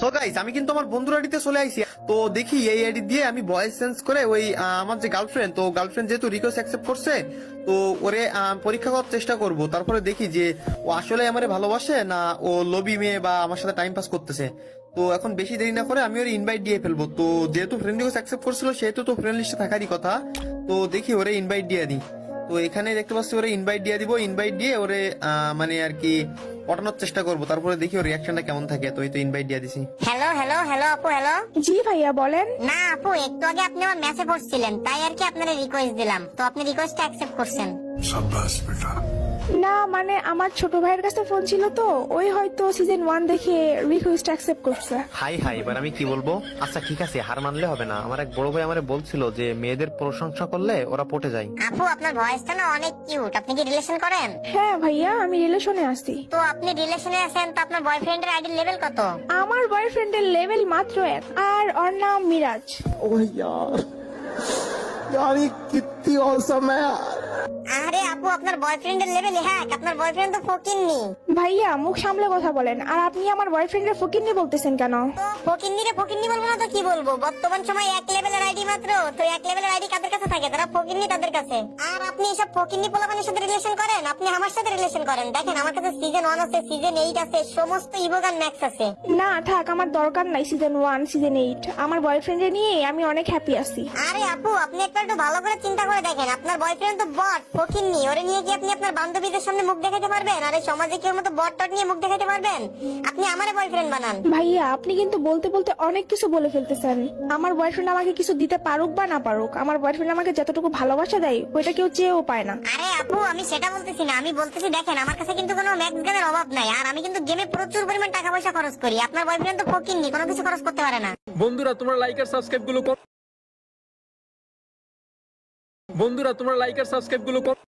So guys, আমি কিন্তু আমার বন্ধুর আইডিতে চলে আইছি। তো দেখি এই আইডি দিয়ে আমি ভয়েস চেঞ্জ করে ওই আমার যে গার্লফ্রেন্ড যেহেতু রিকোয়েস্ট অ্যাকসেপ্ট করছে, তো ওরে পরীক্ষা করার চেষ্টা করব। তারপরে দেখি যে ও আসলে আমারে ভালোবাসে না ও লবি মেয়ে বা আমার সাথে টাইম পাস করতেছে। তো এখন বেশি দেরি না করে আমি ওর ইনভাইট দিয়ে ফেলবো। তো যেহেতু ফ্রেন্ড রিকোয়েস্ট অ্যাকসেপ্ট করছিল সেহেতু তো ফ্রেন্ড লিস্টে থাকারই কথা। তো দেখি ওরে ইনভাইট দিয়ে দিই। তো এখানে দেখতে পাচ্ছি ওরে ইনভাইট দিয়ে দিব। ইনভাইট দিয়ে ওরে মানে আর কি পটানোর চেষ্টা করবো। তারপরে দেখি ওর রিয়াকশনটা কেমন থাকে। তো এই তো ইনভাইট দিয়ে দিছি। হ্যালো হ্যালো হ্যালো আপু, হ্যালো। জি ভাইয়া বলেন। না আপু, একটু আগে আপনি আমার মেসেজ পড়ছিলেন, তাই আর কি আপনার রিকোয়েস্ট দিলাম। তো আপনি রিকোয়েস্টটা অ্যাকসেপ্ট করছেন। शाबाश बेटा। না মানে আমার ছোট ভাইয়ের কাছে ফোন ছিল তো ওই হয়তো সিজন 1 দেখে রিকোয়েস্ট অ্যাকসেপ্ট করছে। হাই হাই, এবার আমি কি বলবো? আচ্ছা ঠিক আছে, হার মানলে হবে না। আমার এক বড় ভাই আমারে বলছিল যে মেয়েদের প্রশংসা করলে ওরা পটে যায়। আপু, আপনার ভয়েসটা না অনেক কিউট। আপনি কি রিলেশন করেন? হ্যাঁ ভাইয়া, আমি রিলেশনে আছি। তো আপনি রিলেশনে আছেন, তো আপনার বয়ফ্রেন্ডের আইডি লেভেল কত? আমার বয়ফ্রেন্ডের লেভেল মাত্র 1 আর ওর নাম মিরাজ। ओह यार यार ये कितनी औसम है यार। আরে আপু, আপনার বয়ফ্রেন্ডের লেভেল হ্যাক। আপনার বয়ফ্রেন্ড তো ফকিন্নি। ভাইয়া মুখ সামলে কথা বলেন। আর আপনি আমার বয়ফ্রেন্ডের ফকিন্নি বলতেছেন কেন? তো ফকিন্নিরে ফকিন্নি বলবো না তো কি বলবো? বর্তমান সময় এক লেভেলের আইডি মাত্র। তো এক লেভেলের আইডি কাদের কাছে থাকে? তারা ফকিন্নি তাদের কাছে। আর আপনি এসব ফকিন্নি পোলাপানের সাথে রিলেশন করেন? আপনি আমার সাথে রিলেশন করেন। দেখেন, আমার কাছে সিজন 1 আছে, সিজন 8 আছে, সমস্ত ইভোগান ম্যাক্স আছে। না থাক, আমার দরকার নাই সিজন 1 সিজন 8। আমার বয়ফ্রেন্ডে নিয়ে আমি অনেক হ্যাপি আছি। আরে আপু, আপনি একবার একটু ভালো করে চিন্তা করে দেখেন। আপনার বয়ফ্রেন্ড তো বট, ফকিন্নি। ওরে নিয়ে কি আপনি আপনার বান্ধবীদের সামনে মুখ দেখাতে পারবেন? আরে সমাজে কি ওর মতো বট টট নিয়ে মুখ দেখাতে পারবেন? আপনি আমারে বয়ফ্রেন্ড বানান। ভাইয়া আপনি কিন্তু বলতে বলতে অনেক কিছু বলে ফেলতেছেন। আমার বয়ফ্রেন্ড আমাকে কিছু দিতে পারুক বা না পারুক, আমার বয়ফ্রেন্ড আমাকে যতটুকু ভালোবাসা দেয় ওইটা কেউ চেয়েও পায় না। আরে আপু, আমি সেটা বলতেছি না। আমি বলতেছি দেখেন, আমার কাছে কিন্তু কোনো ম্যাক্স গানের অভাব নাই। আর আমি কিন্তু গেমে প্রচুর পরিমাণ টাকা পয়সা খরচ করি। আপনার বয়ফ্রেন্ড তো ফকিন্নি, কোনো কিছু খরচ করতে পারে না। বন্ধুরা তোমরা লাইক আর সাবস্ক্রাইব গুলো করো।